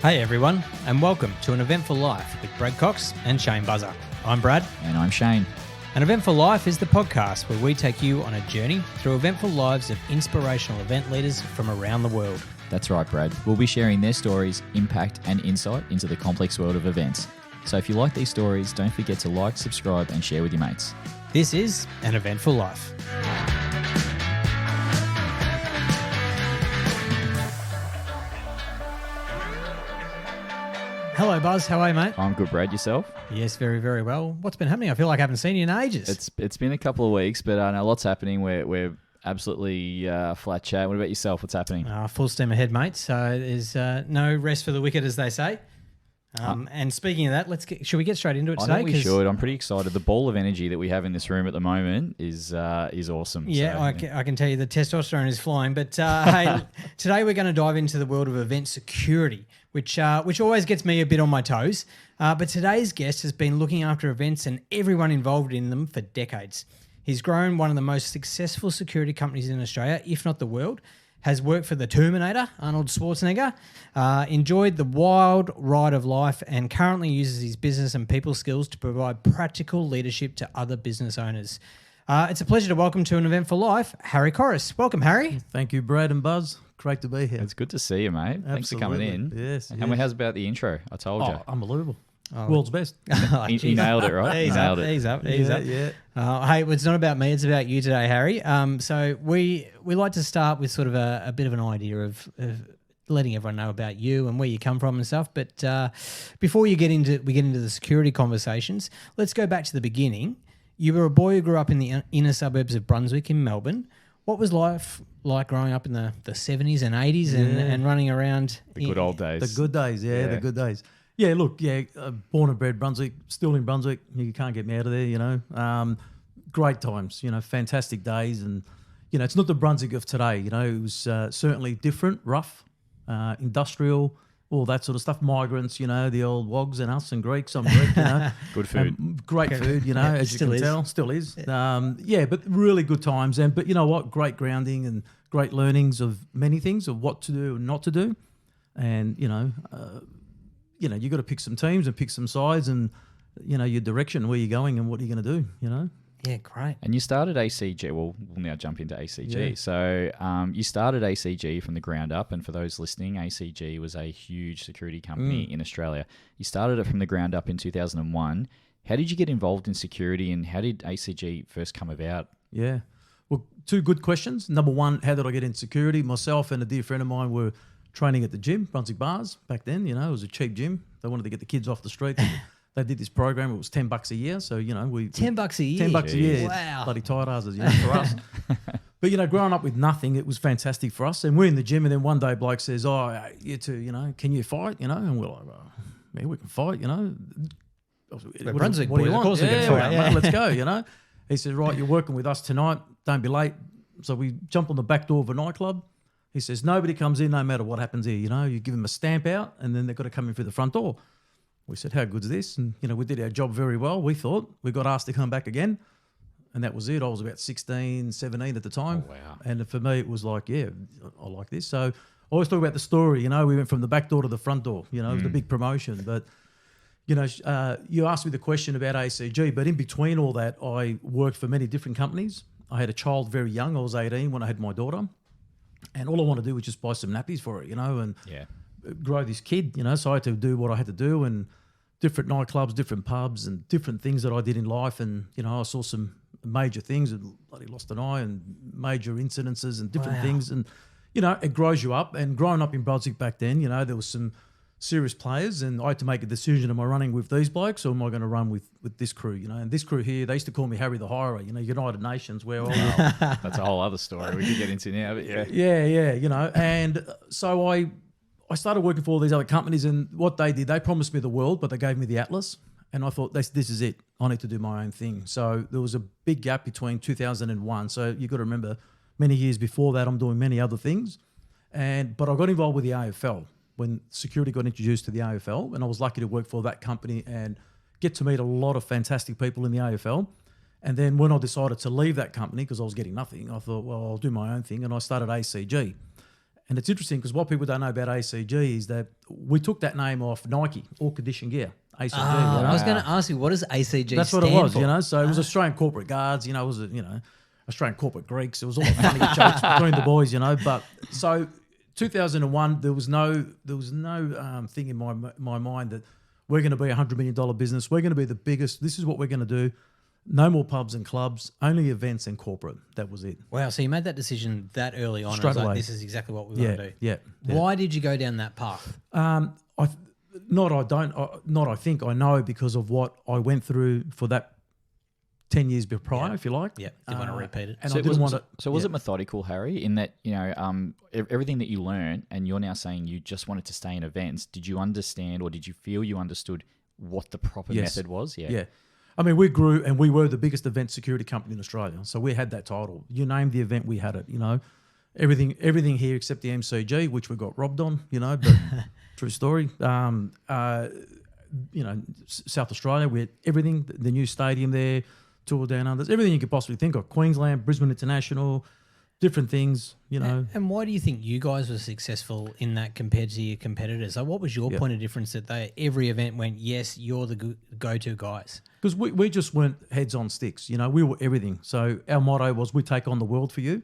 Hey everyone, and welcome to An Eventful Life with Brad Cox and Shane Buzzer. I'm Brad. And I'm Shane. An Eventful Life is the podcast where we take you on a journey through eventful lives of inspirational event leaders from around the world. That's right, Brad. We'll be sharing their stories, impact, and insight into the complex world of events. So if you like these stories, don't forget to like, subscribe, and share with your mates. This is An Eventful Life. Hello, Buzz. How are you, mate? I'm good, Brad. Yourself? Yes, very, very well. What's been happening? I feel like I haven't seen you in ages. It's been a couple of weeks, but I know lots happening. We're absolutely flat chat. What about yourself? What's happening? Full steam ahead, mate. So there's no rest for the wicked, as they say. And speaking of that, should we get straight into it today? I think we should. I'm pretty excited. The ball of energy that we have in this room at the moment is awesome. Yeah, so, I can tell you the testosterone is flying. But hey, today we're going to dive into the world of event security, which always gets me a bit on my toes. But today's guest has been looking after events and everyone involved in them for decades. He's grown one of the most successful security companies in Australia, if not the world. Has worked for the Terminator, Arnold Schwarzenegger, enjoyed the wild ride of life, and currently uses his business and people skills to provide practical leadership to other business owners. It's a pleasure to welcome to An Eventful Life, Harry Korras. Welcome, Harry. Thank you, Brad and Buzz. Great to be here. It's good to see you, mate. Absolutely. Thanks for coming in. Yes. And how's about the intro? I told you. Unbelievable. World's best. He nailed it, right? Ease up. Ease up. Yeah. Hey, it's not about me. It's about you today, Harry. So we like to start with sort of a bit of an idea of letting everyone know about you and where you come from and stuff. But before we get into the security conversations, let's go back to the beginning. You were a boy who grew up in the inner suburbs of Brunswick in Melbourne. What was life like growing up in the 70s and 80s and running around? The good old days. The good days, the good days. Yeah, look, born and bred Brunswick, still in Brunswick. You can't get me out of there, you know. Great times, you know, fantastic days. And, you know, it's not the Brunswick of today, you know. It was certainly different, rough, industrial, all that sort of stuff. Migrants, you know, the old wogs and us and Greeks. I'm Greek, you know. Good food. Great food, you know, as you can tell. Still is. But really good times. But you know what? Great grounding and great learnings of many things, of what to do and not to do. And, you know, you got to pick some teams and pick some sides and, you know, your direction, where you're going and what you're going to do, you know. Yeah, great. And you started ACG. Well, we'll now jump into ACG. Yeah. So you started ACG from the ground up. And for those listening, ACG was a huge security company in Australia. You started it from the ground up in 2001. How did you get involved in security and how did ACG first come about? Yeah. Well, two good questions. Number one, how did I get into security? Myself and a dear friend of mine were training at the gym, Brunswick Bars, back then. You know, it was a cheap gym. They wanted to get the kids off the street. They did this program. It was $10 a year. So, you know, $10 a year? $10 a year. Wow. Bloody tired asses, you know, for us. But, you know, growing up with nothing, it was fantastic for us. And we're in the gym and then one day bloke says, oh, you two, you know, can you fight? You know, and we're like, yeah, we can fight, you know. Brunswick what do you boys, want? of course we can fight. Mate, let's go, you know. He says, right, you're working with us tonight. Don't be late. So we jump on the back door of a nightclub. He says, nobody comes in no matter what happens here. You know, you give them a stamp out and then they've got to come in through the front door. We said, how good's this? And, you know, we did our job very well, we thought. We got asked to come back again. And that was it. I was about 16, 17 at the time. Oh, wow. And for me, it was like, yeah, I like this. So I always talk about the story. You know, we went from the back door to the front door. You know, it was a big promotion. But, you know, you asked me the question about ACG. But in between all that, I worked for many different companies. I had a child very young. I was 18 when I had my daughter. And all I wanted to do was just buy some nappies for it, you know, and grow this kid, you know. So I had to do what I had to do, and different nightclubs, different pubs, and different things that I did in life. And, you know, I saw some major things, and bloody lost an eye, and major incidences and different things. And, you know, it grows you up. And growing up in Brunswick back then, you know, there was some serious players, and I had to make a decision: am I running with these blokes or am I going to run with this crew? You know, and this crew here, they used to call me Harry the Hirer. You know, United Nations, where That's a whole other story we could get into now. But yeah, you know. And so I started working for all these other companies, and what they did, they promised me the world, but they gave me the Atlas, and I thought this is it. I need to do my own thing. So there was a big gap between 2001. So you got to remember, many years before that, I'm doing many other things, but I got involved with the AFL. When security got introduced to the AFL, and I was lucky to work for that company and get to meet a lot of fantastic people in the AFL. And then when I decided to leave that company because I was getting nothing, I thought, well, I'll do my own thing, and I started ACG. And it's interesting because what people don't know about ACG is that we took that name off Nike, all condition gear, ACG. I was going to ask you, what does ACG That's stand what it was, for? So it was Australian corporate guards, it was, Australian corporate Greeks. It was all funny jokes between the boys, But so 2001, there was no thing in my mind that we're going to be a $100 million business. We're going to be the biggest. This is what we're going to do. No more pubs and clubs, only events and corporate. That was it. Wow, so you made that decision that early on. Straight I was away. like, this is exactly what we want to do. Yeah. Why did you go down that path? I think I know because of what I went through for that 10 years prior, if you like. Yeah, didn't want to repeat it. And So I didn't want to. So was it methodical, Harry, in that, everything that you learned, and you're now saying you just wanted to stay in events, did you understand or did you feel you understood what the proper method was? Yeah. I mean, we grew and we were the biggest event security company in Australia. So we had that title. You named the event, we had it, Everything here except the MCG, which we got robbed on, but true story. South Australia, we had everything, the new stadium there, Tour Down Under, everything you could possibly think of. Queensland, Brisbane International, different things, And why do you think you guys were successful in that compared to your competitors? Like, what was your point of difference that every event went, yes, you're the go-to guys? Because we just weren't heads on sticks, we were everything. So our motto was, we take on the world for you.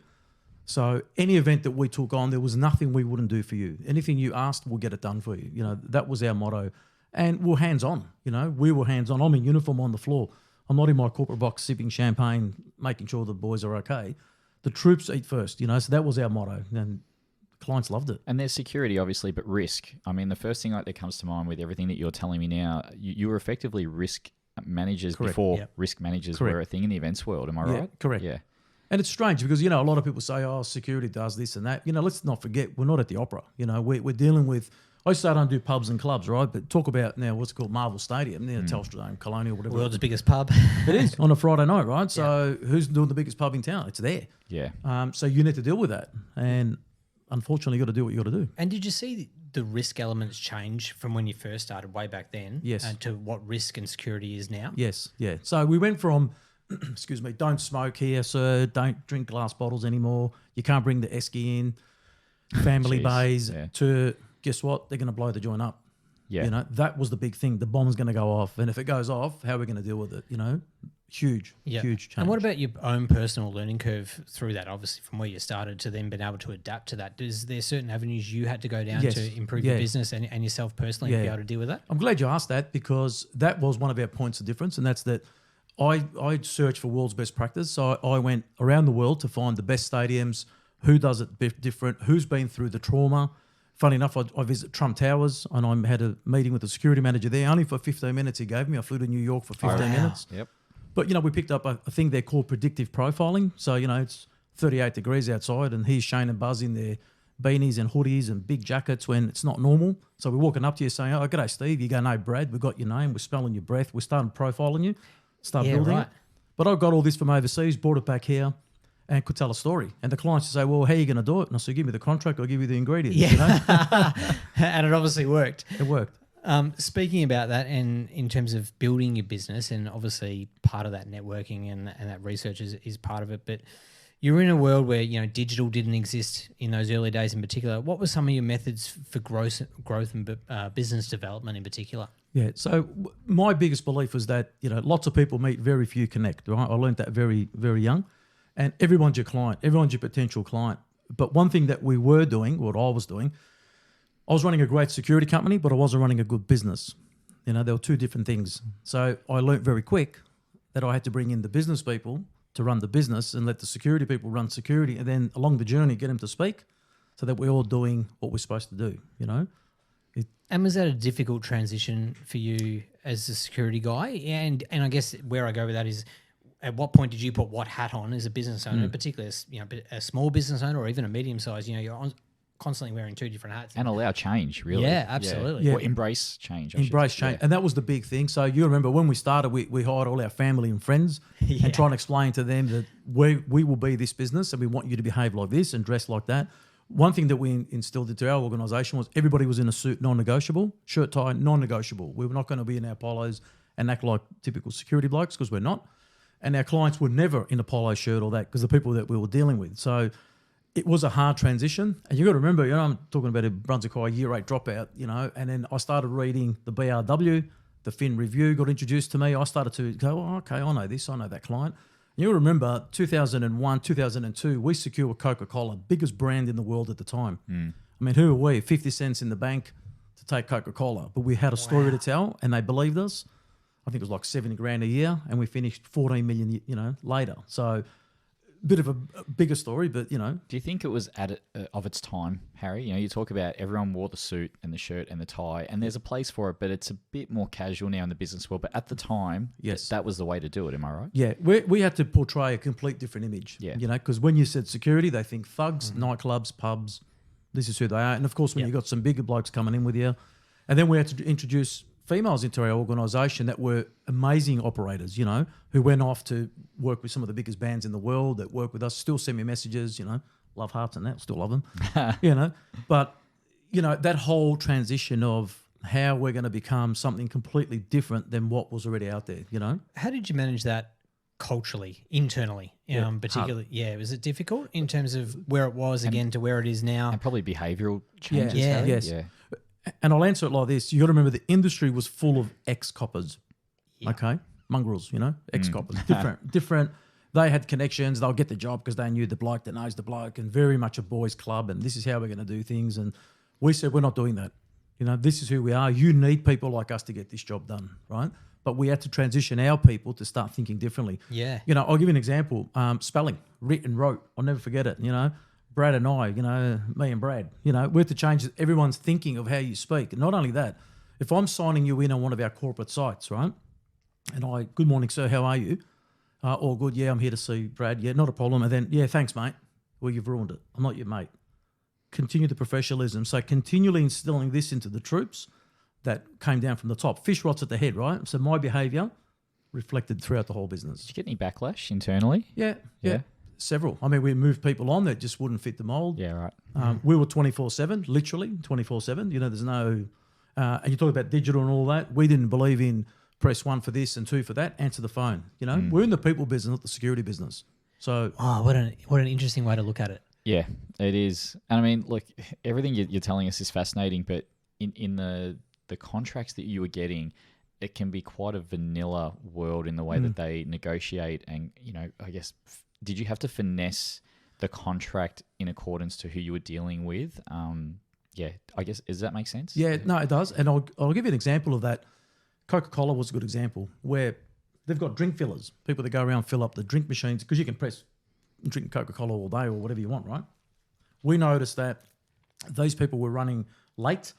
So any event that we took on, there was nothing we wouldn't do for you. Anything you asked, we'll get it done for you. That was our motto. And we're hands-on, we were hands-on. I'm in uniform on the floor. I'm not in my corporate box sipping champagne, making sure the boys are okay. The troops eat first, so that was our motto. And clients loved it. And there's security, obviously, but risk. I mean, the first thing that comes to mind with everything that you're telling me now, you were effectively risk managers before risk managers were a thing in the events world. Am I right? Correct. Yeah. And it's strange because, a lot of people say, oh, security does this and that. Let's not forget, we're not at the opera. We're dealing with, I used to do pubs and clubs, right? But talk about now what's called Marvel Stadium, Telstra Dome, Colonial, whatever. World's biggest pub. It is, on a Friday night, right? So who's doing the biggest pub in town? It's there. Yeah. So you need to deal with that. And unfortunately, you got to do what you got to do. And did you see the risk elements change from when you first started way back then? Yes. To what risk and security is now? Yes, yeah. So we went from, excuse me, don't smoke here, sir. Don't drink glass bottles anymore. You can't bring the esky in. Family bays to, guess what? They're going to blow the joint up. Yeah. That was the big thing. The bomb's going to go off. And if it goes off, how are we going to deal with it? Huge change. And what about your own personal learning curve through that? Obviously, from where you started to then being able to adapt to that. Is there certain avenues you had to go down to improve your business and yourself personally to be able to deal with that? I'm glad you asked that because that was one of our points of difference, and that's that I searched for world's best practice. So I went around the world to find the best stadiums, who does it different, who's been through the trauma. Funny enough, I visited Trump Towers and I had a meeting with the security manager there, only for 15 minutes he gave me. I flew to New York for 15 minutes. Yep. But, we picked up a thing they call predictive profiling. So, it's 38 degrees outside and here's Shane and Buzz in their beanies and hoodies and big jackets when it's not normal. So we're walking up to you saying, oh, g'day, Steve. You go, no, Brad, we've got your name. We're smelling your breath. We're starting profiling you. Start building it. But I got all this from overseas, brought it back here and could tell a story. And the clients would say, well, how are you going to do it? And I said, give me the contract, I'll give you the ingredients. And it obviously worked. It worked. Speaking about that and in terms of building your business, and obviously part of that networking and that research is part of it, but you're in a world where, digital didn't exist in those early days in particular. What were some of your methods for growth and business development in particular? Yeah, so my biggest belief was that, lots of people meet, very few connect, right? I learned that very, very young. And everyone's your client, everyone's your potential client. But one thing that we were doing, what I was doing, I was running a great security company, but I wasn't running a good business. There were two different things. So I learned very quick that I had to bring in the business people to run the business and let the security people run security. And then along the journey, get them to speak so that we're all doing what we're supposed to do, And was that a difficult transition for you as a security guy? And I guess where I go with that is, at what point did you put what hat on as a business owner, particularly as a small business owner or even a medium size? You're constantly wearing two different hats. And allow change, really. Yeah, absolutely. Yeah. Or embrace change. Embrace change. And that was the big thing. So you remember when we started, we hired all our family and friends and trying to explain to them that we will be this business and we want you to behave like this and dress like that. One thing that we instilled into our organisation was everybody was in a suit, non-negotiable, shirt, tie, non-negotiable. We were not going to be in our polos and act like typical security blokes because we're not. And our clients were never in a polo shirt or that because the people that we were dealing with. So it was a hard transition. And you got to remember, I'm talking about a Brunswick High year 8 dropout, and then I started reading the BRW, the Fin Review got introduced to me. I started to go, oh, okay, I know this, I know that client. And you remember 2001, 2002, we secured Coca-Cola, biggest brand in the world at the time. I mean, who are we? 50 cents in the bank to take Coca-Cola. But we had a story to tell and they believed us. I think it was like 70 grand a year and we finished 14 million, later. So bit of a bigger story, but Do you think it was of its time, Harry? You talk about everyone wore the suit and the shirt and the tie, and there's a place for it, but it's a bit more casual now in the business world. But at the time, yes, that was the way to do it. Am I right? Yeah, we had to portray a complete different image. Yeah, because when you said security, they think thugs, nightclubs, pubs. This is who they are, and of course, when you got some bigger blokes coming in with you, and then we had to introduce females into our organisation that were amazing operators, who went off to work with some of the biggest bands in the world that work with us, still send me messages, love hearts and that, still love them, But, that whole transition of how we're going to become something completely different than what was already out there, How did you manage that culturally, internally, particularly? Yeah, was it difficult in terms of where it was again to where it is now? And probably behavioural changes. Yeah. Yes. Yeah. And I'll answer it like this. You got to remember the industry was full of ex-coppers, okay? Mongrels, ex-coppers. Different. They had connections. They'll get the job because they knew the bloke that knows the bloke, and very much a boys' club, and this is how we're going to do things. And we said, we're not doing that. This is who we are. You need people like us to get this job done, right? But we had to transition our people to start thinking differently. Yeah. I'll give you an example. Spelling, writ and wrote. I'll never forget it, Brad and I, me and Brad, we have to change everyone's thinking of how you speak. And not only that, if I'm signing you in on one of our corporate sites, right? And good morning, sir, how are you? All good, yeah, I'm here to see Brad. Yeah, not a problem. And then, yeah, thanks, mate. Well, you've ruined it. I'm not your mate. Continue the professionalism. So continually instilling this into the troops that came down from the top. Fish rots at the head, right? So my behaviour reflected throughout the whole business. Did you get any backlash internally? Yeah. Several. I mean, we moved people on that just wouldn't fit the mold. Yeah, right. We were 24/7, literally 24/7. There's no, and you talk about digital and all that. We didn't believe in press 1 for this and 2 for that. Answer the phone. We're in the people business, not the security business. So, what an interesting way to look at it. Yeah, it is. And I mean, look, everything you're telling us is fascinating, but in the contracts that you were getting, it can be quite a vanilla world in the way that they negotiate. And, I guess, did you have to finesse the contract in accordance to who you were dealing with? I guess, does that make sense? Yeah, no, it does. And I'll give you an example of that. Coca-Cola was a good example where they've got drink fillers, people that go around fill up the drink machines because you can press and drink Coca-Cola all day or whatever you want, right? We noticed that these people were running late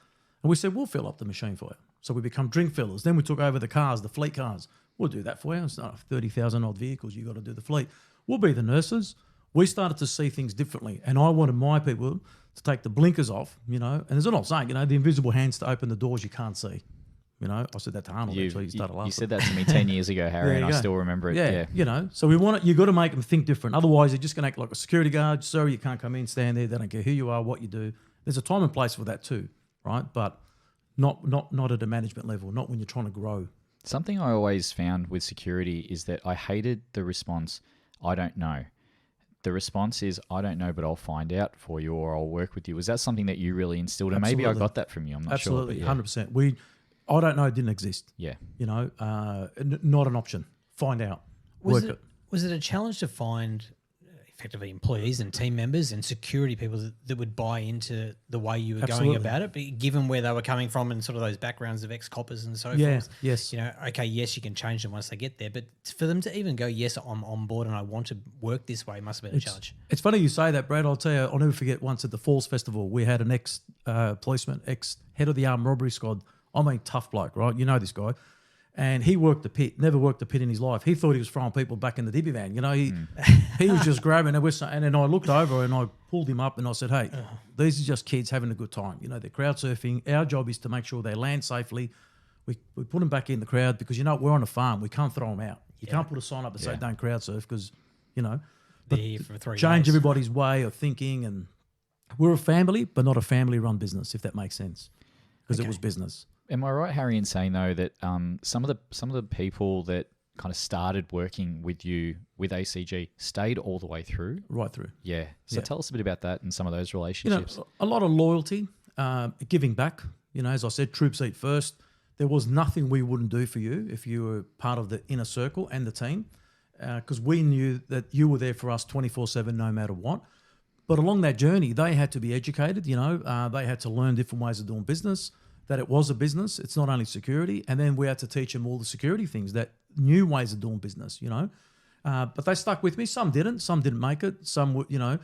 and we said, we'll fill up the machine for you. So we become drink fillers. Then we took over the cars, the fleet cars. We'll do that for you. It's not 30,000 odd vehicles. You got to do the fleet. We'll be the nurses. We started to see things differently. And I wanted my people to take the blinkers off, and there's an old saying, the invisible hands to open the doors you can't see. I said that to Arnold actually. He started laughing. You said that to me 10 years ago, Harry, and I still remember it. Yeah. So you got to make them think different. Otherwise, you're just going to act like a security guard. Sorry, you can't come in, stand there. They don't care who you are, what you do. There's a time and place for that too, right? But not at a management level, not when you're trying to grow. Something I always found with security is that I hated the response, I don't know. The response is, I don't know, but I'll find out for you or I'll work with you. Was that something that you really instilled? And maybe I got that from you. I'm not sure. Absolutely, 100%. I don't know, it didn't exist. Yeah. Not an option. Find out. Was it a challenge to find effectively employees and team members and security people that would buy into the way you were going about it, but given where they were coming from and sort of those backgrounds of ex-coppers and so forth? Yes. Okay, yes, you can change them once they get there, but for them to even go, yes, I'm on board and I want to work this way must have been a challenge. It's funny you say that, Brad. I'll tell you, I'll never forget once at the Falls Festival, we had an ex-policeman, ex-head of the armed robbery squad. I mean, tough bloke, right? You know this guy. And he worked the pit, never worked the pit in his life. He thought he was throwing people back in the divvy van. He was just grabbing it. And then I looked over and I pulled him up and I said, hey, these are just kids having a good time. They're crowd surfing. Our job is to make sure they land safely. We put them back in the crowd because, we're on a farm. We can't throw them out. You can't put a sign up and say don't crowd surf because, They're here for 3 change days. everybody's way of thinking. And we're a family, but not a family-run business, if that makes sense, because it was business. Am I right, Harry, in saying though that some of the people that kind of started working with you with ACG stayed all the way through? Right through. Yeah. So tell us a bit about that and some of those You know, relationships. a lot of loyalty, giving back. You know, as I said, troops eat first. There was nothing we wouldn't do for you if you were part of the inner circle and the team, because we knew that you were there for us 24/7, no matter what. But along that journey, they had to be educated. You know, they had to learn different ways of doing business. That it was a business. It's not only security, and then we had to teach them all the security things, that new ways of doing business. You know, but they stuck with me. Some didn't. Some didn't make it. Some, you know,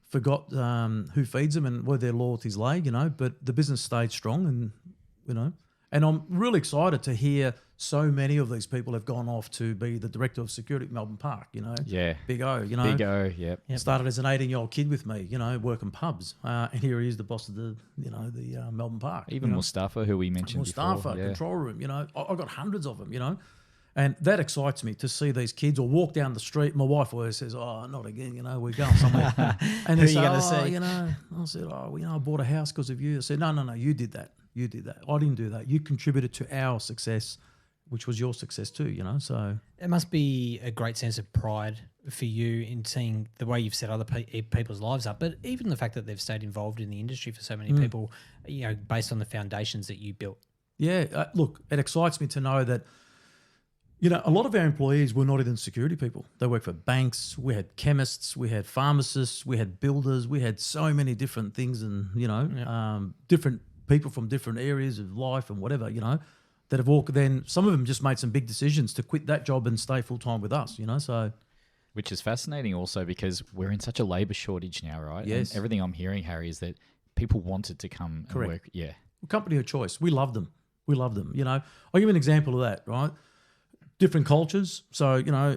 forgot who feeds them and where their loyalties lay. You know, but the business stayed strong, and you know. And I'm really excited to hear so many of these people have gone off to be the director of security at Melbourne Park, you know. Yeah. Big O, you know. Big O, yep. Started as an 18-year-old kid with me, you know, working pubs. And here he is, the boss of the, you know, the Melbourne Park. Even you know. Mustafa, who we mentioned Mustafa, before. Yeah. control room, you know. I've got hundreds of them, you know. And that excites me to see these kids or walk down the street. My wife always says, "Oh, not again, you know, we're going somewhere." And Who they are you gonna "Oh, see?" you know, I said, "Oh, well, you know, I bought a house because of you." I said, No, you did that. You did that. I didn't do that. You contributed to our success, which was your success too, you know. So It must be a great sense of pride for you in seeing the way you've set other people's lives up, but even the fact that they've stayed involved in the industry for so many people, you know, based on the foundations that you built. yeah, look, it excites me to know that, you know, a lot of our employees were not even security people. They worked for banks. We had chemists. We had pharmacists. We had builders. We had so many different things, and you know, different people from different areas of life and whatever, you know, that have all then some of them just made some big decisions to quit that job and stay full time with us, you know. So, Which is fascinating also because we're in such a labour shortage now, right? Yes. And everything I'm hearing, Harry, is that people wanted to come and work. Yeah. company of choice. We love them. We love them. You know, I'll give you an example of that, right? Different cultures. So, you know,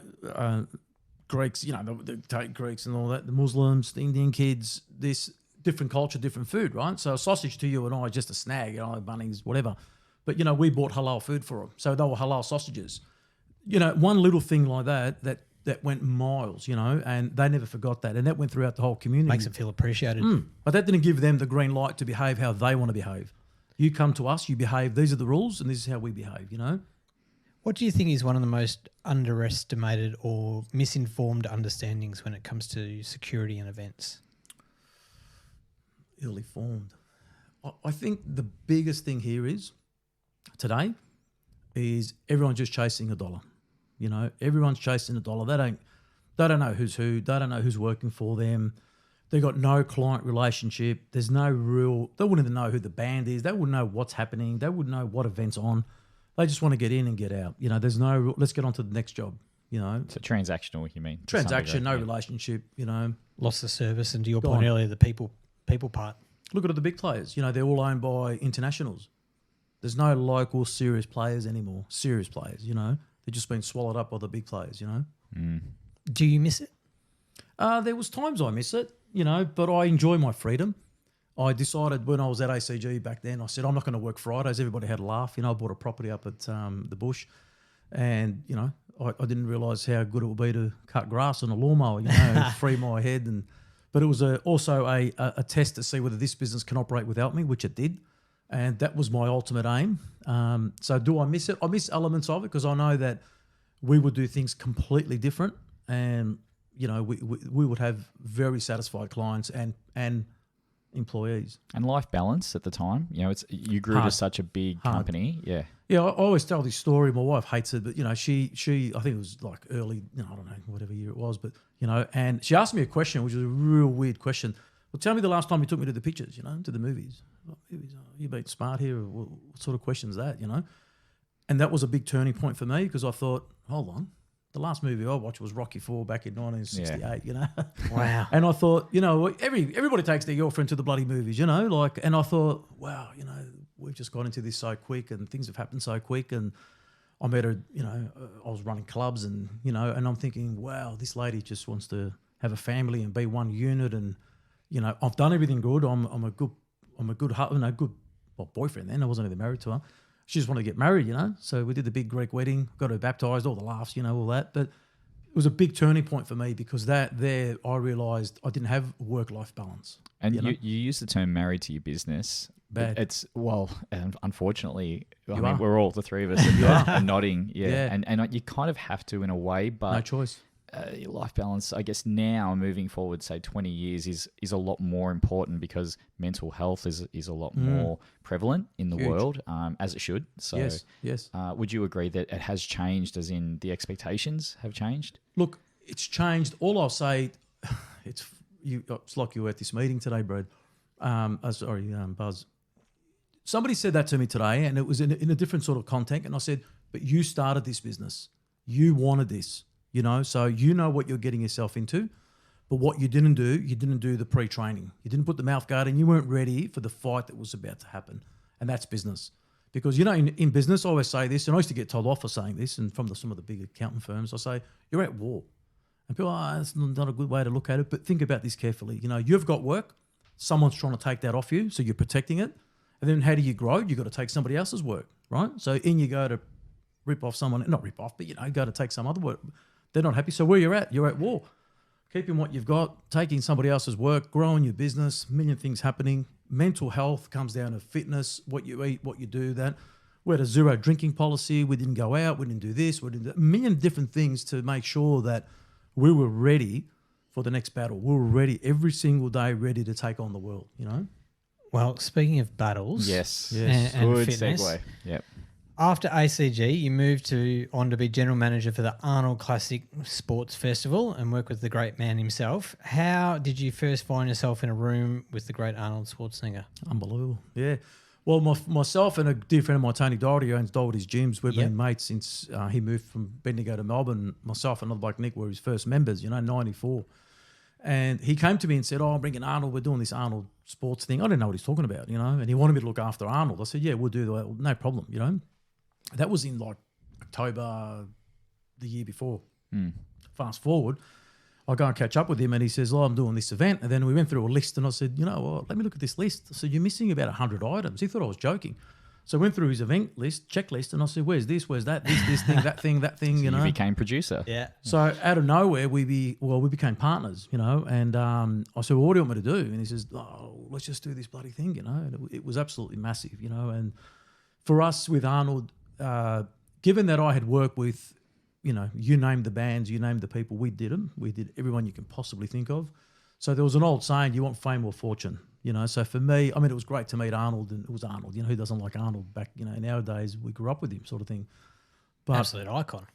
Greeks, you know, the take Greeks and all that, the Muslims, the Indian kids, this different culture, different food, right? So a sausage to you and I, just a snag, you know, Bunnings, whatever. But, you know, we bought halal food for them. So they were halal sausages. You know, one little thing like that went miles, you know, and they never forgot that. And that went throughout the whole community. Makes them feel appreciated. But that didn't give them the green light to behave how they want to behave. You come to us, you behave, these are the rules, and this is how we behave, you know? What do you think is one of the most underestimated or misinformed understandings when it comes to security and events? Illy formed. I think the biggest thing here is today is everyone's just chasing a dollar. You know, everyone's chasing a dollar. They don't know who's who. They don't know who's working for them. They got no client relationship. There's no real. They wouldn't even know who the band is. They wouldn't know what's happening. They wouldn't know what event's on. They just want to get in and get out. You know, there's no. Let's get on to the next job. You know, So transactional, you mean? to some transaction, degree, no yeah. relationship. You know, Lost the service, and to your Go point on. earlier, the people part. look at the big players. You know, they're all owned by internationals. There's no local serious players anymore. Serious players. You know, they're just being swallowed up by the big players. You know. Do you miss it? There was times I miss it, you know, but I enjoy my freedom. I decided when I was at ACG back then, I said, I'm not going to work Fridays. Everybody had a laugh. You know, I bought a property up at the bush, and, you know, I didn't realise how good it would be to cut grass on a lawnmower, you know, and free my head. But it was also a test to see whether this business can operate without me, which it did. And that was my ultimate aim. So do I miss it? I miss elements of it because I know that we would do things completely different, and you know we would have very satisfied clients and employees. And life balance at the time, you know, you grew to Hard. such a big company. Yeah. Yeah, I always tell this story. My wife hates it, but you know, she I think it was like early, you know, I don't know, whatever year it was, but you know, and she asked me a question, which was a real weird question. Well, tell me the last time you took me to the pictures, you know, to the movies. What movies? You been smart here? Or what sort of question is that, you know? And that was a big turning point for me because I thought, hold on, the last movie I watched was Rocky IV back in 1968, you know? Wow. And I thought, you know, everybody takes their girlfriend to the bloody movies, you know, like, and I thought, wow, you know, we've just got into this so quick and things have happened so quick. And I met her, you know, I was running clubs and, you know, and I'm thinking, wow, this lady just wants to have a family and be one unit. And, you know, I've done everything good. I'm a good husband, a good boyfriend then. I wasn't even married to her. She just wanted to get married, you know. So we did the big Greek wedding, got her baptized, all the laughs, you know, all that. But it was a big turning point for me because I realised I didn't have work-life balance. And you know? you use the term married to your business. Bad. It's and unfortunately, I You mean, are. we're all the three of us are nodding, Yeah. and you kind of have to in a way, No but choice. your life balance, I guess, now moving forward, say 20 years, is a lot more important because mental health is a lot more prevalent in the Huge. world, as it should. So, Yes. would you agree that it has changed, as in the expectations have changed? Look, it's changed. All I'll say, it's like you were at this meeting today, Brad. Buzz. Somebody said that to me today, and it was in a different sort of context. And I said, but you started this business. You wanted this, so you know what you're getting yourself into. But what you didn't do the pre-training. You didn't put the mouth guard in. You weren't ready for the fight that was about to happen. And that's business. Because, in business, I always say this, and I used to get told off for saying this, and from some of the big accountant firms, I say, you're at war. And people, that's not a good way to look at it. But think about this carefully. You've got work. Someone's trying to take that off you, so you're protecting it. And then how do you grow? You've got to take somebody else's work, right? So in you go to rip off someone, not rip off, but go to take some other work. They're not happy. So where you're at war. Keeping what you've got, taking somebody else's work, growing your business, a million things happening. Mental health comes down to fitness, what you eat, what you do, that. We had a zero drinking policy. We didn't go out. We didn't do this. We didn't do a million different things to make sure that we were ready for the next battle. We were ready every single day, ready to take on the world, Well, speaking of battles, Yes. and Good fitness, segue. Yep. after ACG, you moved on to be general manager for the Arnold Classic Sports Festival and work with the great man himself. How did you first find yourself in a room with the great Arnold Schwarzenegger? Unbelievable. Yeah. Well, myself and a dear friend of mine, Tony Doherty, who owns Doherty's Gyms. We've been mates since he moved from Bendigo to Melbourne. Myself and another bloke, Nick, were his first members, 94. And he came to me and said, I'm bringing Arnold. We're doing this Arnold sports thing. I didn't know what he's talking about, and he wanted me to look after Arnold. I said, yeah, we'll do that. No problem, That was in October the year before. Fast forward, I go and catch up with him and he says, I'm doing this event. And then we went through a list and I said, let me look at this list. I said, you're missing about 100 items. He thought I was joking. So I went through his event list, checklist, and I said, where's this, where's that, this thing, that thing, So you became producer. Yeah. So out of nowhere, we became partners, and I said, well, what do you want me to do? And he says, let's just do this bloody thing, And it was absolutely massive, And for us with Arnold, given that I had worked with, you named the bands, you named the people, we did them. We did everyone you can possibly think of. So there was an old saying, you want fame or fortune, So for me, it was great to meet Arnold, and it was Arnold. Who doesn't like Arnold back, nowadays we grew up with him sort of thing. But Absolute icon.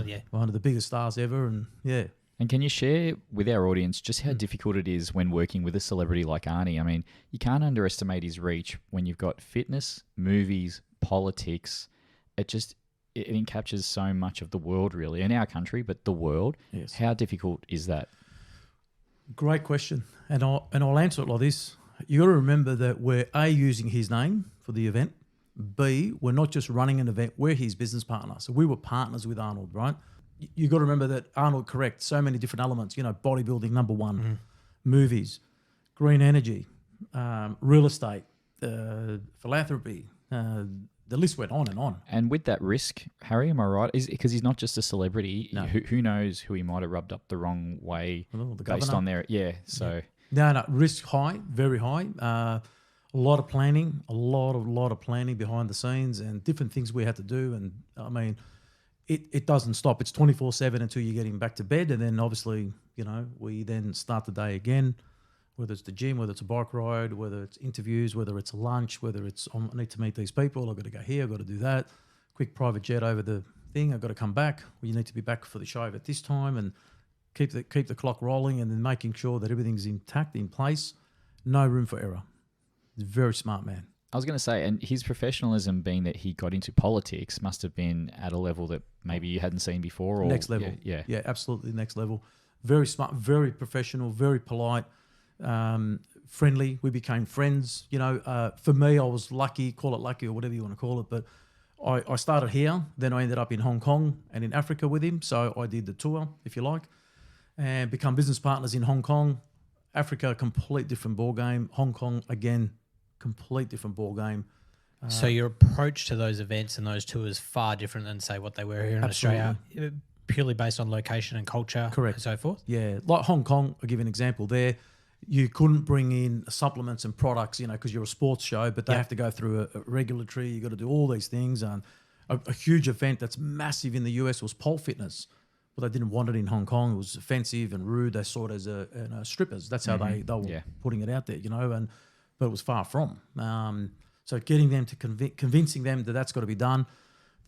Yeah. One of the biggest stars ever, and yeah. And can you share with our audience just how difficult it is when working with a celebrity like Arnie? I mean, you can't underestimate his reach when you've got fitness, movies, politics. It encaptures so much of the world, really, in our country, but the world. Yes. How difficult is that? Great question, and I'll answer it like this. You got to remember that we're A, using his name for the event. B, we're not just running an event, we're his business partner. So we were partners with Arnold, right? You got to remember that Arnold corrects so many different elements, bodybuilding, number one, movies, green energy, real estate, philanthropy, the list went on and on. And with that risk, Harry, am I right? Is because he's not just a celebrity. No. Who knows who he might have rubbed up the wrong way The based governor. on their So No, risk high, very high. A lot of planning, a lot of planning behind the scenes, and different things we had to do. And it doesn't stop. It's 24/7 until you get him back to bed, and then obviously, we then start the day again. Whether it's the gym, whether it's a bike ride, whether it's interviews, whether it's lunch, whether it's I need to meet these people, I've got to go here, I've got to do that. Quick private jet over the thing, I've got to come back. Well, you need to be back for the show at this time, and keep the clock rolling, and then making sure that everything's intact, in place. No room for error. He's a very smart man. I was going to say, and his professionalism, being that he got into politics, must have been at a level that maybe you hadn't seen before. Or Next level. Yeah. Yeah, absolutely next level. Very smart, very professional, very polite. Friendly. We became friends. For me, I was lucky, call it lucky or whatever you want to call it, but I started here, then I ended up in Hong Kong and in Africa with him. So I did the tour, if you like, and become business partners in Hong Kong. Africa, complete different ball game. Hong Kong, again, complete different ball game. So your approach to those events and those tours far different than, say, what they were here in Australia, purely based on location and culture, Correct. and so forth? Yeah, like Hong Kong, I'll give you an example there. you couldn't bring in supplements and products, because you're a sports show, but they have to go through a regulatory. You got to do all these things. And a huge event that's massive in the US was pole fitness. But they didn't want it in Hong Kong. It was offensive and rude. They saw it as strippers. That's how they were putting it out there, but it was far from. So getting them to convincing them that that's got to be done.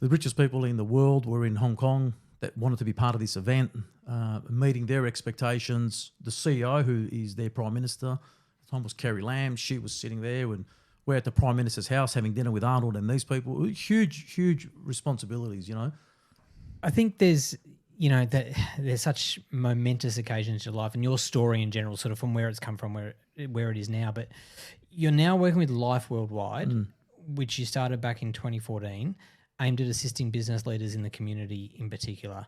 The richest people in the world were in Hong Kong that wanted to be part of this event, meeting their expectations. The CEO, who is their Prime Minister, at the time was Carrie Lam. She was sitting there, and we're at the Prime Minister's house having dinner with Arnold and these people. Huge, huge responsibilities, I think there's such momentous occasions in your life, and your story in general, sort of from where it's come from, where it is now. But you're now working with Life Worldwide, which you started back in 2014, aimed at assisting business leaders in the community in particular.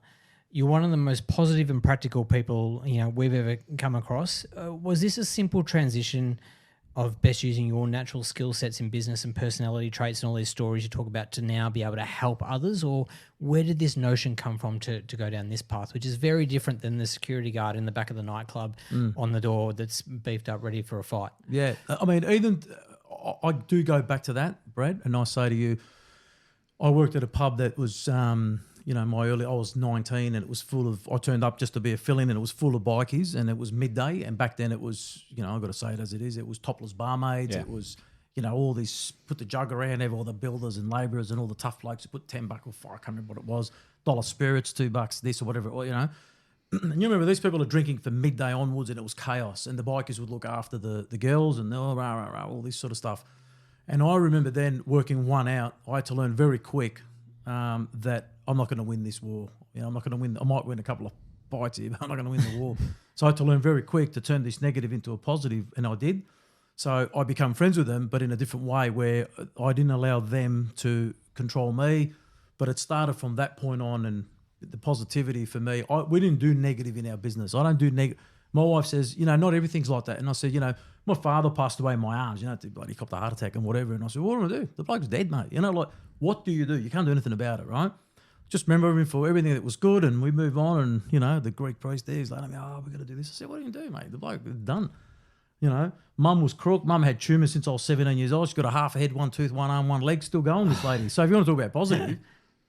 You're one of the most positive and practical people we've ever come across. Was this a simple transition of best using your natural skill sets in business and personality traits and all these stories you talk about to now be able to help others? Or where did this notion come from to go down this path, which is very different than the security guard in the back of the nightclub on the door that's beefed up ready for a fight? Yeah. I mean, even I do go back to that, Brad, and I say to you, I worked at a pub that was, I was 19 and it was full of, I turned up just to be a fill-in and it was full of bikies and it was midday. And back then it was, I've got to say it as it is, it was topless barmaids. It was, all these, put the jug around, have all the builders and labourers and all the tough blokes who put $10 or $5, I can't remember what it was, $1 spirits, $2 this or whatever, And you remember these people are drinking from midday onwards and it was chaos and the bikers would look after the girls and all this sort of stuff. And I remember then working one out, I had to learn very quick that I'm not going to win this war. I'm not going to win. I might win a couple of fights here, but I'm not going to win the war. So I had to learn very quick to turn this negative into a positive, and I did. So I become friends with them, but in a different way where I didn't allow them to control me. But it started from that point on, and the positivity for me, we didn't do negative in our business. I don't do negative. My wife says, not everything's like that. And I said, my father passed away in my arms, he copped a heart attack and whatever. And I said, what do I do? The bloke's dead, mate. What do? You can't do anything about it, right? Just remember him for everything that was good and we move on. And, the Greek priest there is like, we've got to do this. I said, what are you going to do, mate? The bloke is done. Mum was crook. Mum had tumours since I was 17 years old. She's got a half a head, one tooth, one arm, one leg still going, this lady. So if you want to talk about positive,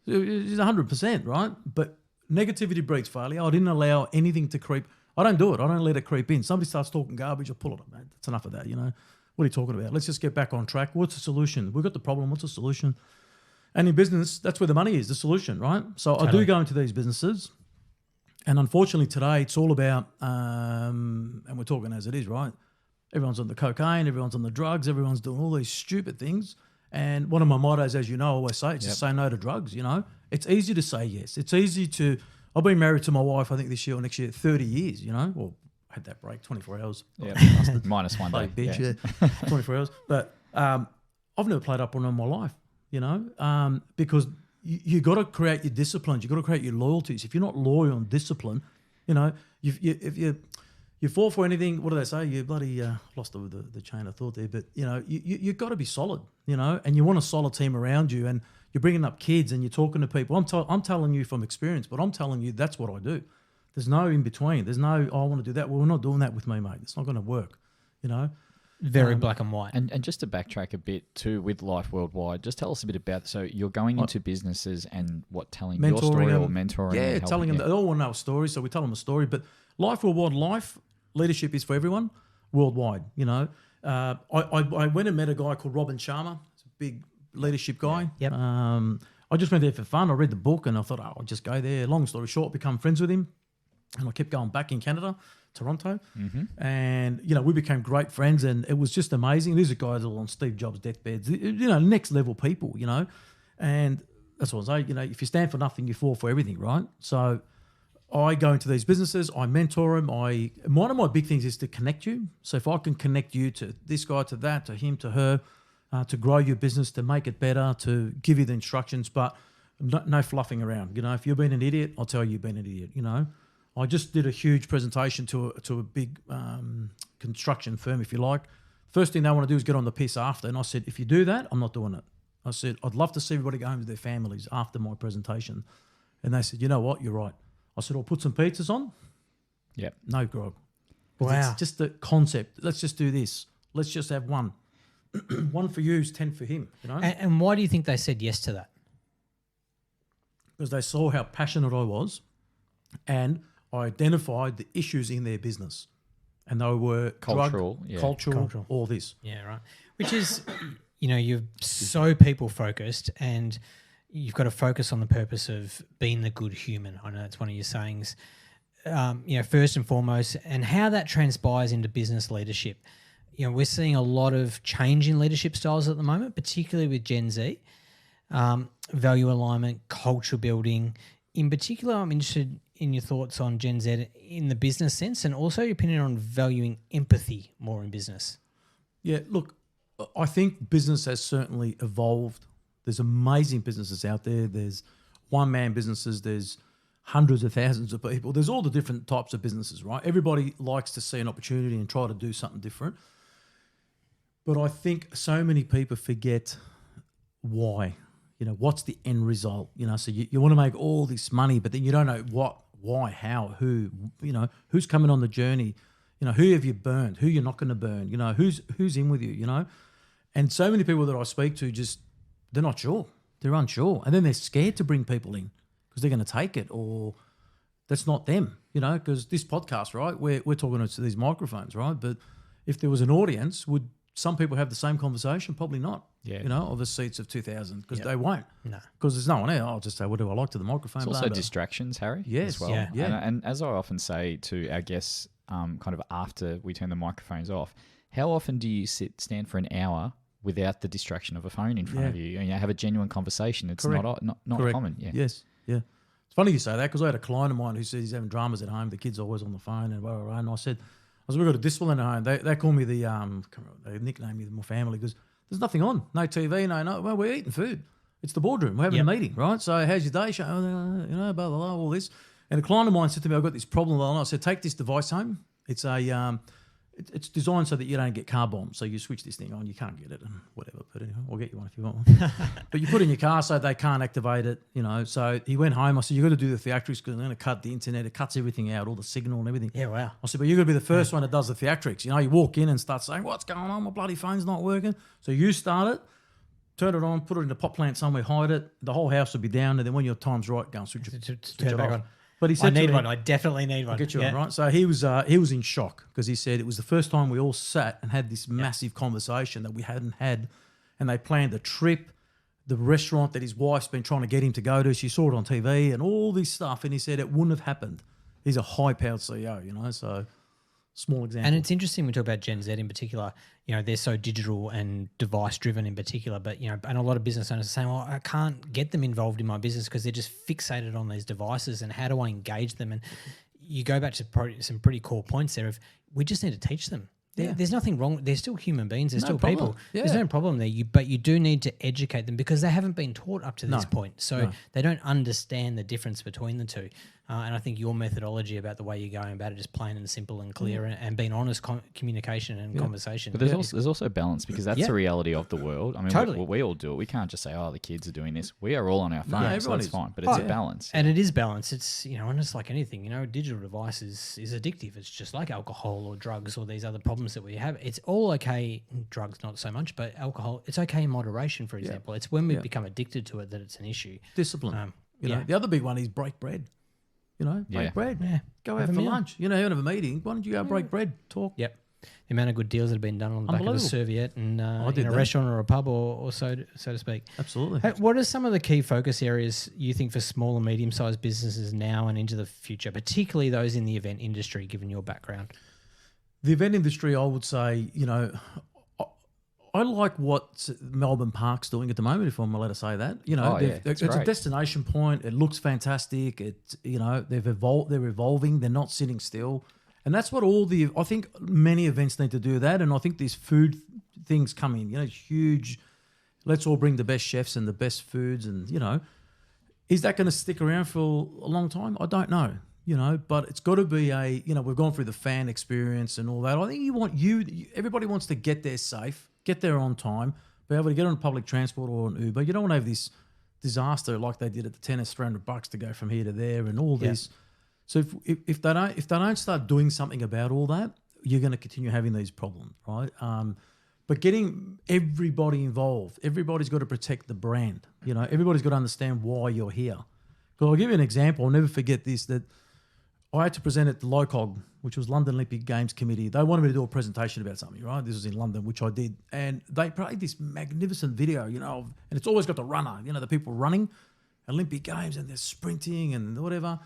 it's 100%, right? But negativity breeds failure. I didn't allow anything to creep. I don't do it. I don't let it creep in. Somebody starts talking garbage, I pull it up, mate. That's enough of that, What are you talking about? Let's just get back on track. What's the solution? We've got the problem. What's the solution? And in business, that's where the money is, the solution, right? So totally. I do go into these businesses. And unfortunately today, it's all about, and we're talking as it is, right? Everyone's on the cocaine, everyone's on the drugs, everyone's doing all these stupid things. And one of my mottos, as you know, I always say, it's to say no to drugs, It's easy to say yes. It's easy to... I've been married to my wife, I think this year or next year, 30 years, Well, I had that break, 24 hours. Yeah. Minus one day. Bitch, 24 hours. But I've never played up on it in my life, because you got to create your disciplines. You got to create your loyalties. If you're not loyal and disciplined, if you fall for anything, what do they say? You bloody lost the chain of thought there. But, you've got to be solid, and you want a solid team around you. And you're bringing up kids and you're talking to people. I'm telling you from experience, but I'm telling you that's what I do. There's no in between. There's no, I want to do that. Well, we're not doing that with me, mate. It's not going to work, Very black and white. And just to backtrack a bit too with Life Worldwide, just tell us a bit about, so you're going into businesses and telling your story or mentoring. Yeah, telling them, they all want to know a story, so we tell them a story. But Life Worldwide, leadership is for everyone worldwide, I went and met a guy called Robin Sharma. He's a big leadership guy. Yep. I just went there for fun. I read the book and I thought, I'll just go there. Long story short, become friends with him. And I kept going back in Canada, Toronto. Mm-hmm. And, we became great friends and it was just amazing. These are guys all on Steve Jobs' deathbeds, next level people, And that's what I say, if you stand for nothing, you fall for everything, right? So I go into these businesses, I mentor them. One of my big things is to connect you. So if I can connect you to this guy, to that, to him, to her, to grow your business, to make it better, to give you the instructions, but no fluffing around. If you've been an idiot, I'll tell you you've been an idiot. I just did a huge presentation to a big construction firm, if you like. First thing they want to do is get on the piss after. And I said, if you do that, I'm not doing it. I said, I'd love to see everybody go home to their families after my presentation. And they said, you know what, you're right. I said, I'll put some pizzas on. Yep. No grog. Wow. It's just the concept. Let's just do this. Let's just have one. One for you is 10 for him, you know? And why do you think they said yes to that? Because they saw how passionate I was and I identified the issues in their business. And they were Cultural, drug, yeah. cultural, all this. Yeah, right. Which is, you're so people focused and you've got to focus on the purpose of being the good human. I know that's one of your sayings. First and foremost, and how that transpires into business leadership. We're seeing a lot of change in leadership styles at the moment, particularly with Gen Z. Value alignment, culture building. In particular, I'm interested in your thoughts on Gen Z in the business sense and also your opinion on valuing empathy more in business. Yeah, look, I think business has certainly evolved. There's amazing businesses out there. There's one-man businesses. There's hundreds of thousands of people. There's all the different types of businesses, right? Everybody likes to see an opportunity and try to do something different. But I think so many people forget why. What's the end result? So you want to make all this money, but then you don't know what, why, how, who, who's coming on the journey, who have you burned, who you're not going to burn, who's in with you, And so many people that I speak to they're not sure. They're unsure. And then they're scared to bring people in because they're going to take it or that's not them, because this podcast, right, we're talking to these microphones, right? But if there was an audience, would some people have the same conversation? Probably not. Yeah. Of the seats of 2,000 because they won't. No. Because there's no one there. I'll just say, what do I like to the microphone? It's blah, also blah. distractions, Harry. Yes. As well. Yeah. And as I often say to our guests, kind of after we turn the microphones off, how often do you stand for an hour without the distraction of a phone in front of you and have a genuine conversation? It's Correct. not Correct. common. Yeah. Yes. Yeah. It's funny you say that because I had a client of mine who says he's having dramas at home. The kid's always on the phone and blah, blah, blah. And I said, we've got a discipline at home. They call me they nickname me my family because there's nothing on. No TV, no. Well, we're eating food. It's the boardroom. We're having a meeting, right? So how's your day? Blah, blah, blah, all this. And a client of mine said to me, I've got this problem. And I said, take this device home. It's it's designed so that you don't get car bombed. So you switch this thing on. You can't get it and whatever. But anyway, I'll get you one if you want one. But you put it in your car so they can't activate it, So he went home. I said, you've got to do the theatrics because I'm going to cut the internet. It cuts everything out, all the signal and everything. Yeah, wow. I said, but you've got to be the first one that does the theatrics. You walk in and start saying, what's going on? My bloody phone's not working. So you start it, turn it on, put it in a pot plant somewhere, hide it. The whole house will be down. And then when your time's right, go and switch it back off. on. But he said I need one. I definitely need one. I'll get you one, right? So he was in shock because he said it was the first time we all sat and had this massive conversation that we hadn't had. And they planned a trip, the restaurant that his wife's been trying to get him to go to. She saw it on TV and all this stuff. And he said it wouldn't have happened. He's a high-powered CEO, so small example. And it's interesting we talk about Gen Z in particular. They're so digital and device-driven in particular. But, and a lot of business owners are saying, well, I can't get them involved in my business because they're just fixated on these devices and how do I engage them? And you go back to some pretty core points there of we just need to teach them. There's nothing wrong. They're still human beings. They're still people. Yeah. There's no problem there. But you do need to educate them because they haven't been taught up to this point. So they don't understand the difference between the two. And I think your methodology about the way you're going about it is plain and simple and clear and being honest communication and conversation. But there's also balance because that's the reality of the world. I mean, Totally. we all do it. We can't just say, the kids are doing this. We are all on our phones, so that's fine. But it's a balance. And it is balance. It's, and it's like anything, a digital device is addictive. It's just like alcohol or drugs or these other problems that we have. It's all okay. Drugs, not so much, but alcohol, it's okay in moderation, for example. It's when we become addicted to it that it's an issue. Discipline. The other big one is break bread. Break bread. Yeah. Go out for lunch. You have a meeting. Why don't you go break bread? Talk. Yep. The amount of good deals that have been done on the back of a serviette and in a that. restaurant or a pub or so to speak. Absolutely. Hey, what are some of the key focus areas you think for small and medium-sized businesses now and into the future, particularly those in the event industry, given your background? The event industry, I would say, I like what Melbourne Park's doing at the moment, if I'm allowed to say that. It's a destination point. It looks fantastic. They're evolving. They're not sitting still. And that's what I think many events need to do that. And I think these food things come in, huge, let's all bring the best chefs and the best foods. And, is that going to stick around for a long time? I don't know. But it's got to be we've gone through the fan experience and all that. I think everybody wants to get there safe, get there on time, be able to get on public transport or an Uber. You don't want to have this disaster like they did at the tennis, $300 to go from here to there and all this. So if they don't start doing something about all that, you're going to continue having these problems, right? But getting everybody involved, everybody's got to protect the brand. You know, everybody's got to understand why you're here. Because I'll give you an example. I'll never forget this, that I had to present at the LOCOG, which was London Olympic Games Committee. They wanted me to do a presentation about something, right? This was in London, which I did. And they played this magnificent video, you know, and it's always got the runner, you know, the people running Olympic Games and they're sprinting and whatever.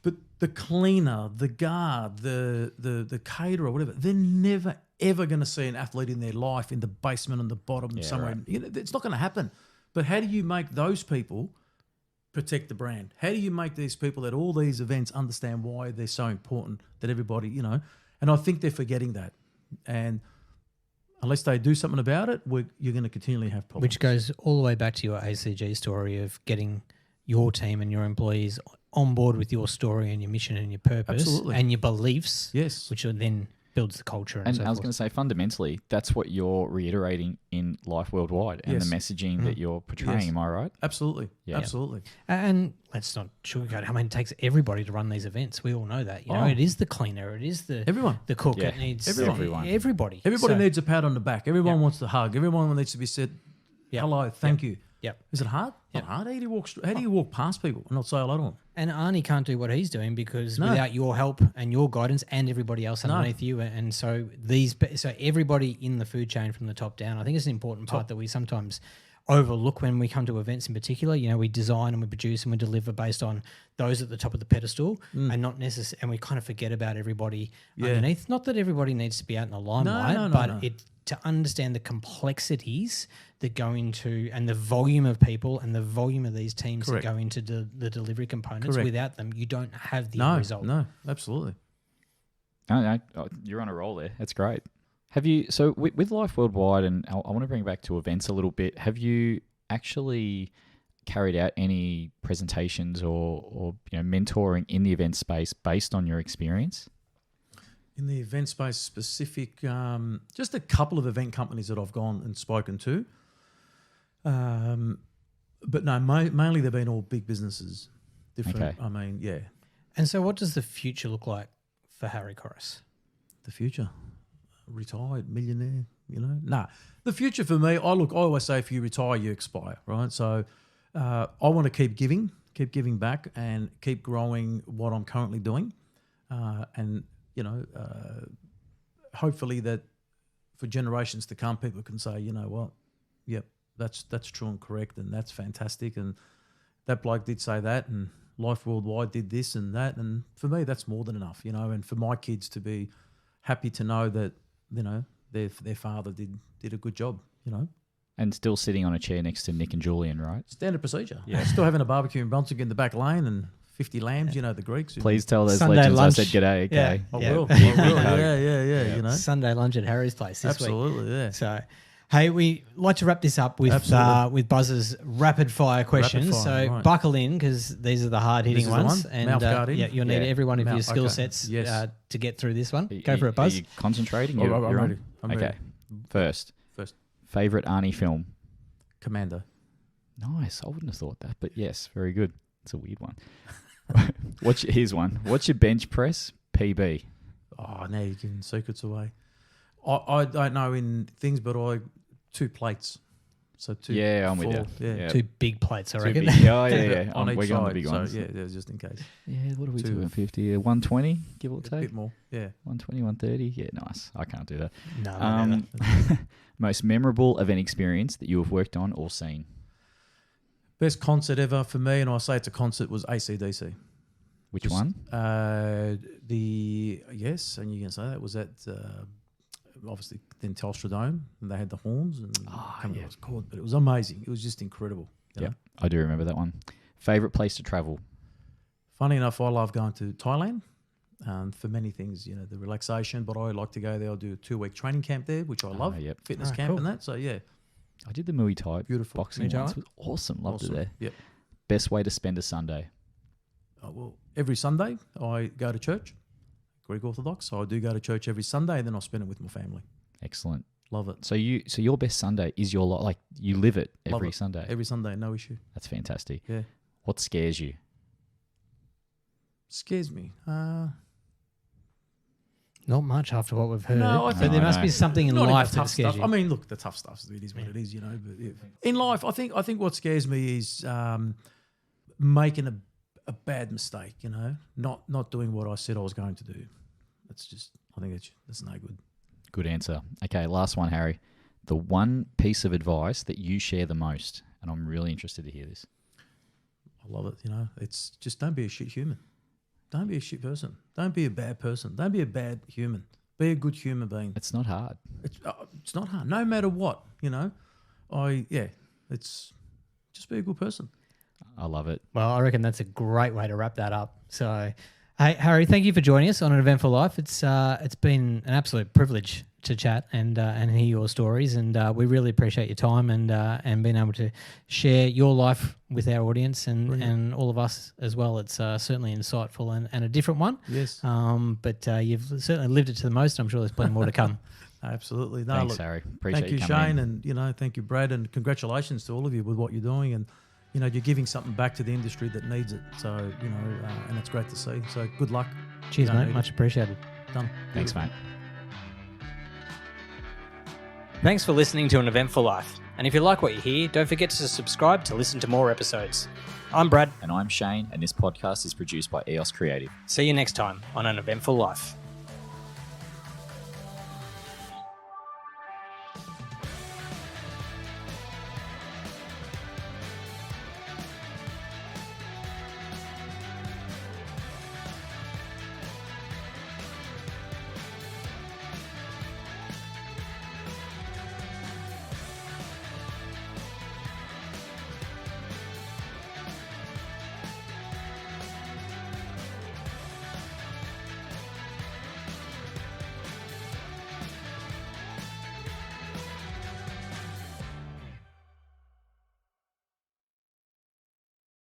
But the cleaner, the guard, the caterer, whatever, they're never, ever going to see an athlete in their life in the basement on the bottom somewhere. Right. You know, it's not going to happen. But how do you make those people protect the brand? How do you make these people at all these events understand why they're so important, that everybody, you know? And I think they're forgetting that. And unless they do something about it, you're going to continually have problems. Which goes all the way back to your ACG story of getting your team and your employees on board with your story and your mission and your purpose. Absolutely. And your beliefs. Yes. Which then builds the culture and so I was forth. going to say, fundamentally, that's what you're reiterating in Life Worldwide and the messaging that you're portraying. Yes. Am I right? Absolutely. Yeah. Absolutely. And let's not sugarcoat it. I mean, it takes everybody to run these events. We all know that. You know, it is the cleaner, it is the Everyone. the cook. Yeah. It needs Everyone. Everybody. Everybody So- needs a pat on the back. Everyone wants the hug. Everyone needs to be said, hello, thank you. Yep. Is it hard? Yep. Not hard. How do you walk past people and not say hello to them? And Arnie can't do what he's doing because No. without your help and your guidance and everybody else underneath you, and so everybody in the food chain from the top down, I think it's an important part that we sometimes overlook when we come to events in particular. You know, we design and we produce and we deliver based on those at the top of the pedestal, and not necessarily, and we kind of forget about everybody underneath. Not that everybody needs to be out in the limelight, but to understand the complexities that go into and the volume of people and the volume of these teams that go into the delivery components. Correct. Without them, you don't have the end result. No, absolutely. No, you're on a roll there. That's great. Have you, so with Life Worldwide, and I want to bring back to events a little bit, have you actually carried out any presentations or mentoring in the event space based on your experience? In the event space specific, just a couple of event companies that I've gone and spoken to. But no, mainly they've been all big businesses. Different. Okay. I mean, yeah. And so what does the future look like for Harry Korras? The future. Retired, millionaire, you know. Nah. The future for me, I always say if you retire, you expire, right? So I want to keep giving back and keep growing what I'm currently doing. And hopefully that for generations to come, people can say, you know what, yep, that's true and correct, and that's fantastic, and that bloke did say that, and Life Worldwide did this and that, and for me, that's more than enough, you know, and for my kids to be happy to know that, you know, their father did a good job, you know. And still sitting on a chair next to Nick and Julian, right? Standard procedure. Yeah. Still having a barbecue in Brunswick in the back lane and 50 lambs, you know, the Greeks. Please tell those Sunday legends lunch. I said g'day, okay? I Yeah. will. Big I will. Yeah, you know. Sunday lunch at Harry's place this week. Absolutely, yeah. So, hey, we like to wrap this up with Buzz's rapid fire questions. Rapid fire, so right. buckle in because these are the hard hitting This is the ones, one? and Mouth guard in? yeah, you'll need Yeah. every one of your Mouth, skill okay. sets Yes. to get through this one. Are Go for it, Buzz. Are you concentrating? Oh, You're I'm on? ready. I'm okay. ready. First, favorite Arnie film? Commando. Nice. I wouldn't have thought that, but yes, very good. It's a weird one. Here's one. What's your bench press PB? Oh, now you're giving secrets away. I don't know in things, but 2 plates. So 2. Yeah, I'm with full, you. Yeah. Yeah. 2 big plates, I Too reckon. big. Yeah. On each We're going the side. big ones. So, yeah, just in case. Yeah, what are we 250? 120, give or A take? bit more. Yeah. 120, 130? Yeah, nice. I can't do that. No, never. Most memorable event experience that you have worked on or seen? Best concert ever for me, and I say it's a concert, was AC/DC. Which one? Yes, and you can say that was at obviously then Telstra Dome, and they had the horns, and I can't remember what it was called, but it was amazing. It was just incredible. Yeah, I do remember that one. Favorite place to travel? Funny enough, I love going to Thailand for many things. You know, the relaxation, but I like to go there. I'll do a 2-week training camp there, which I love. Yep. Fitness Ah, camp cool. and that. So yeah, I did the Muay Thai Beautiful. boxing Muay Thai? once. It was awesome. Loved awesome. it there. Yep. Best way to spend a Sunday? Oh, well, every Sunday I go to church, Greek Orthodox. So I do go to church every Sunday, and then I spend it with my family. Excellent. Love it. So your best Sunday is your like you live it Love every it. Sunday. Every Sunday, no issue. That's fantastic. Yeah. What scares you? Scares me. Not much after what we've heard. No, I but think- there No, must no. be something in Not life the that tough scares stuff. you. I mean, look, the tough stuff, it is what it is, you know. But in life, I think what scares me is making a bad mistake, you know, not doing what I said I was going to do. I think that's no good. Good answer. Okay, last one, Harry. The one piece of advice that you share the most, and I'm really interested to hear this. I love it, you know. It's just don't be a shit human. Don't be a shit person. Don't be a bad person. Don't be a bad human. Be a good human being. It's not hard. It's not hard, no matter what, you know. It's just be a good person. I love it. Well, I reckon that's a great way to wrap that up. So, hey, Harry, thank you for joining us on An Eventful Life. It's been an absolute privilege to chat and hear your stories, and we really appreciate your time and being able to share your life with our audience and all of us as well. It's certainly insightful and a different one. Yes. But you've certainly lived it to the most. I'm sure there's plenty more to come. Absolutely. No, Thanks, look, Harry. Appreciate thank you, coming Shane, in. and you know, thank you, Brad, and congratulations to all of you with what you're doing, and you know, you're giving something back to the industry that needs it. So you know, and it's great to see. So good luck. Cheers, You don't mate. need Much it. appreciated. Done. Thanks, mate. Thanks for listening to An Eventful Life. And if you like what you hear, don't forget to subscribe to listen to more episodes. I'm Brad. And I'm Shane, and this podcast is produced by EOS Creative. See you next time on An Eventful Life.